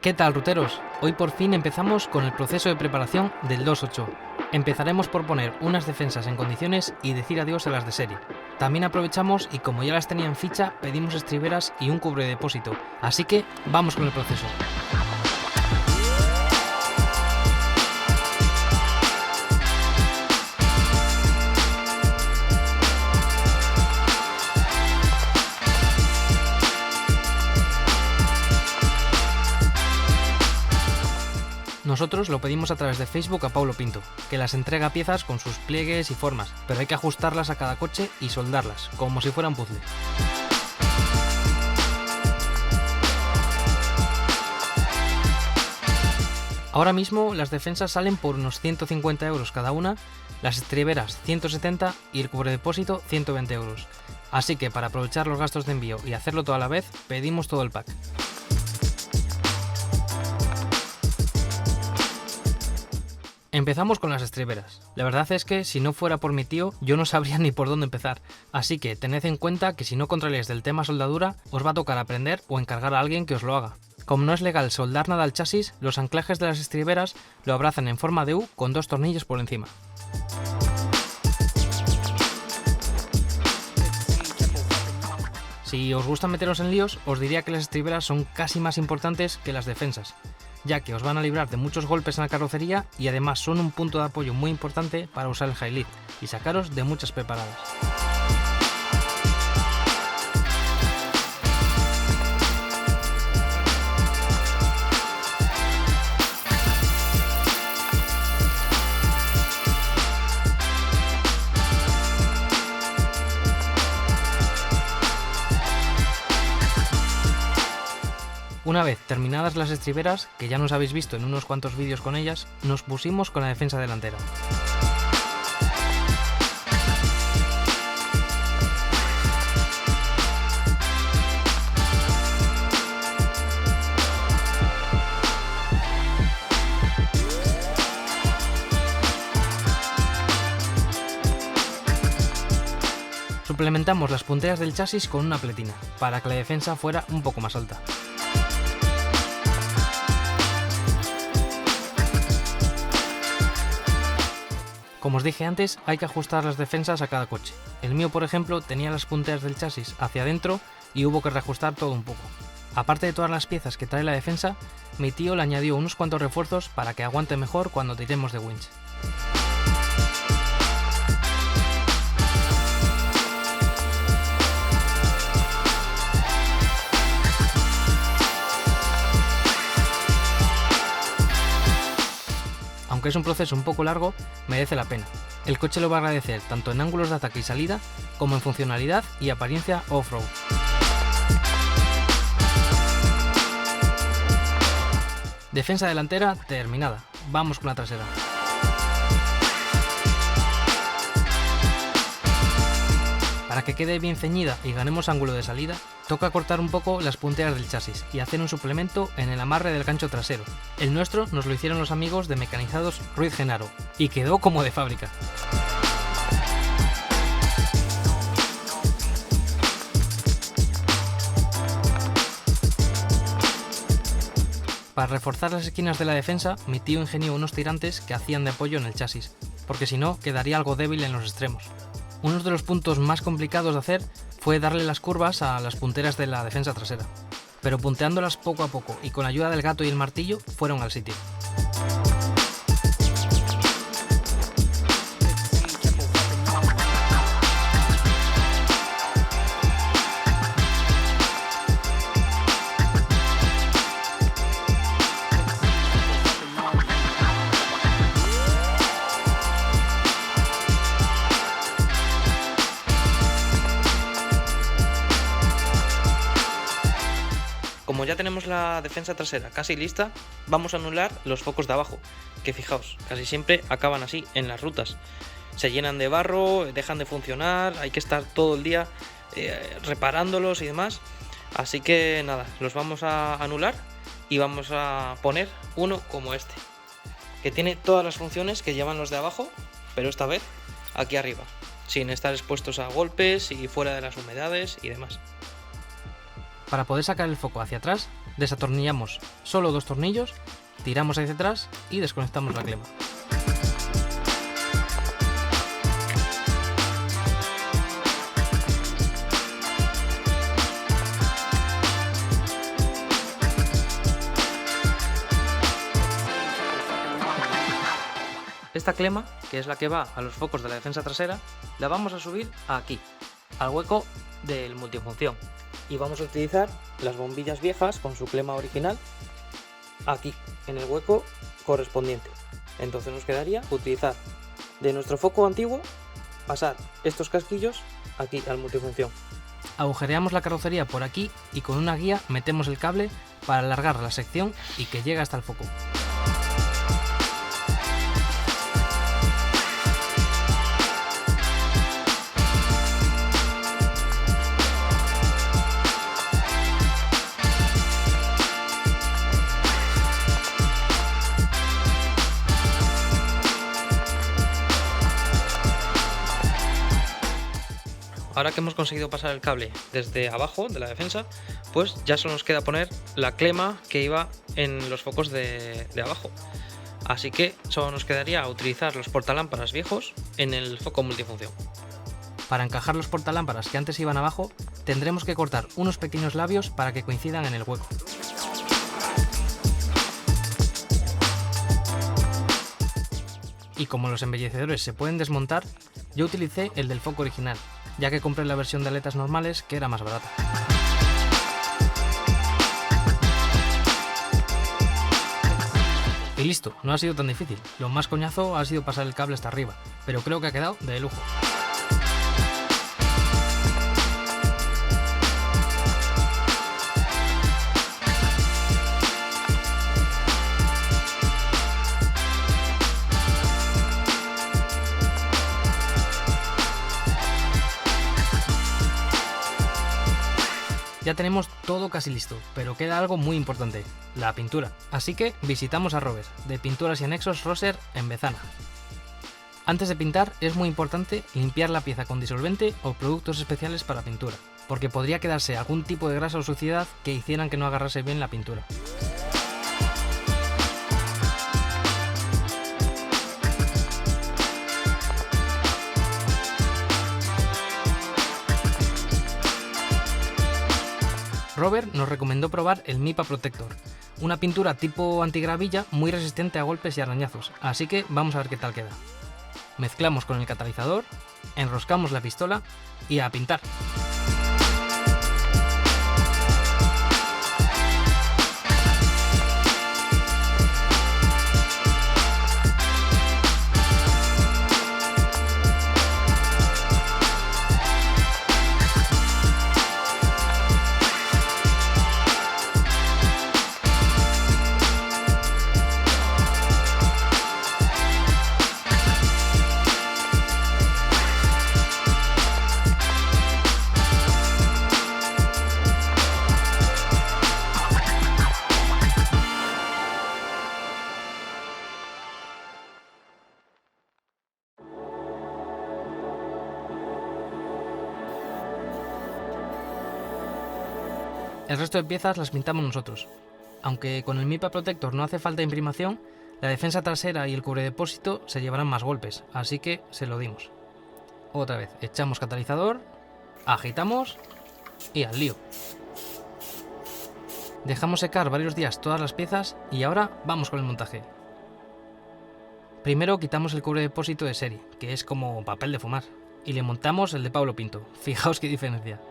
¿Qué tal, ruteros? Hoy por fin empezamos con el proceso de preparación del 2.8. Empezaremos por poner unas defensas en condiciones y decir adiós a las de serie. También aprovechamos y como ya las tenía en ficha, pedimos estriberas y un cubredepósito. Así que vamos con el proceso. Nosotros lo pedimos a través de Facebook a Paulo Pinto, que las entrega piezas con sus pliegues y formas, pero hay que ajustarlas a cada coche y soldarlas, como si fueran puzzles. Ahora mismo las defensas salen por unos 150 € cada una, las estriberas 170 y el cubredepósito 120 €. Así que para aprovechar los gastos de envío y hacerlo toda la vez, pedimos todo el pack. Empezamos con las estriberas. La verdad es que si no fuera por mi tío, yo no sabría ni por dónde empezar. Así que tened en cuenta que si no controláis del tema soldadura, os va a tocar aprender o encargar a alguien que os lo haga. Como no es legal soldar nada al chasis, los anclajes de las estriberas lo abrazan en forma de U con 2 tornillos por encima. Si os gusta meteros en líos, os diría que las estriberas son casi más importantes que las defensas, ya que os van a librar de muchos golpes en la carrocería y además son un punto de apoyo muy importante para usar el high lift y sacaros de muchas preparadas. Una vez terminadas las estriberas, que ya nos habéis visto en unos cuantos vídeos con ellas, nos pusimos con la defensa delantera. Suplementamos las punteras del chasis con una pletina, para que la defensa fuera un poco más alta. Como os dije antes, hay que ajustar las defensas a cada coche. El mío, por ejemplo, tenía las punteras del chasis hacia adentro y hubo que reajustar todo un poco. Aparte de todas las piezas que trae la defensa, mi tío le añadió unos cuantos refuerzos para que aguante mejor cuando tiremos de winch. Aunque es un proceso un poco largo, merece la pena. El coche lo va a agradecer tanto en ángulos de ataque y salida, como en funcionalidad y apariencia off-road. Defensa delantera terminada. Vamos con la trasera. Para que quede bien ceñida y ganemos ángulo de salida, toca cortar un poco las punteras del chasis y hacer un suplemento en el amarre del gancho trasero. El nuestro nos lo hicieron los amigos de Mecanizados Ruiz Genaro y quedó como de fábrica. Para reforzar las esquinas de la defensa, mi tío ingenió unos tirantes que hacían de apoyo en el chasis, porque si no quedaría algo débil en los extremos. Uno de los puntos más complicados de hacer fue darle las curvas a las punteras de la defensa trasera, pero punteándolas poco a poco y con ayuda del gato y el martillo fueron al sitio. Como ya tenemos la defensa trasera casi lista, vamos a anular los focos de abajo, que fijaos, casi siempre acaban así en las rutas. Se llenan de barro, dejan de funcionar, hay que estar todo el día reparándolos y demás. Así que nada, los vamos a anular y vamos a poner uno como este, que tiene todas las funciones que llevan los de abajo, pero esta vez aquí arriba, sin estar expuestos a golpes y fuera de las humedades y demás. Para poder sacar el foco hacia atrás, desatornillamos solo 2 tornillos, tiramos hacia atrás y desconectamos la clema. Esta clema, que es la que va a los focos de la defensa trasera, la vamos a subir aquí, al hueco del multifunción. Y vamos a utilizar las bombillas viejas con su clema original aquí, en el hueco correspondiente. Entonces nos quedaría utilizar de nuestro foco antiguo, pasar estos casquillos aquí al multifunción. Agujereamos la carrocería por aquí y con una guía metemos el cable para alargar la sección y que llegue hasta el foco. Ahora que hemos conseguido pasar el cable desde abajo de la defensa, pues ya solo nos queda poner la clema que iba en los focos de abajo. Así que solo nos quedaría utilizar los portalámparas viejos en el foco multifunción. Para encajar los portalámparas que antes iban abajo, tendremos que cortar unos pequeños labios para que coincidan en el hueco. Y como los embellecedores se pueden desmontar, yo utilicé el del foco original, ya que compré la versión de aletas normales que era más barata. Y listo, no ha sido tan difícil. Lo más coñazo ha sido pasar el cable hasta arriba, pero creo que ha quedado de lujo. Ya tenemos todo casi listo, pero queda algo muy importante, la pintura. Así que visitamos a Robert, de Pinturas y Anexos Roser en Bezana. Antes de pintar es muy importante limpiar la pieza con disolvente o productos especiales para pintura, porque podría quedarse algún tipo de grasa o suciedad que hicieran que no agarrase bien la pintura. Robert nos recomendó probar el Mipa Protector, una pintura tipo antigravilla muy resistente a golpes y arañazos, así que vamos a ver qué tal queda. Mezclamos con el catalizador, enroscamos la pistola y a pintar. El resto de piezas las pintamos nosotros. Aunque con el Mipa Protector no hace falta imprimación, la defensa trasera y el cubredepósito se llevarán más golpes, así que se lo dimos. Otra vez, echamos catalizador, agitamos y al lío. Dejamos secar varios días todas las piezas y ahora vamos con el montaje. Primero quitamos el cubredepósito de serie, que es como papel de fumar, y le montamos el de Pablo Pinto. Fijaos qué diferencia.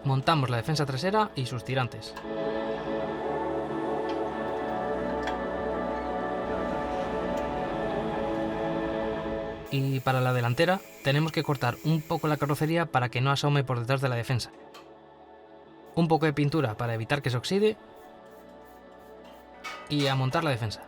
Montamos la defensa trasera y sus tirantes. Y para la delantera tenemos que cortar un poco la carrocería para que no asome por detrás de la defensa. Un poco de pintura para evitar que se oxide y a montar la defensa.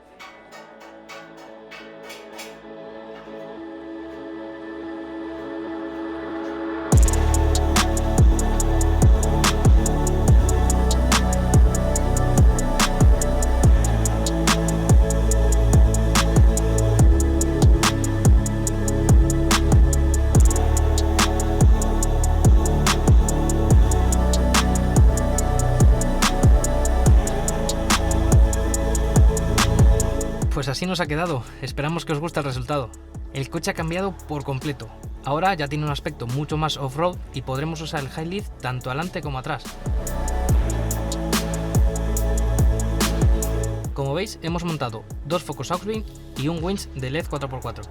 Pues así nos ha quedado, esperamos que os guste el resultado. El coche ha cambiado por completo, ahora ya tiene un aspecto mucho más off-road y podremos usar el high lift tanto adelante como atrás. Como veis, hemos montado 2 focos Auxbeam y un winch de LED 4x4.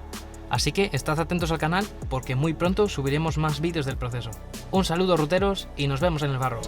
Así que estad atentos al canal porque muy pronto subiremos más vídeos del proceso. Un saludo ruteros y nos vemos en el barro.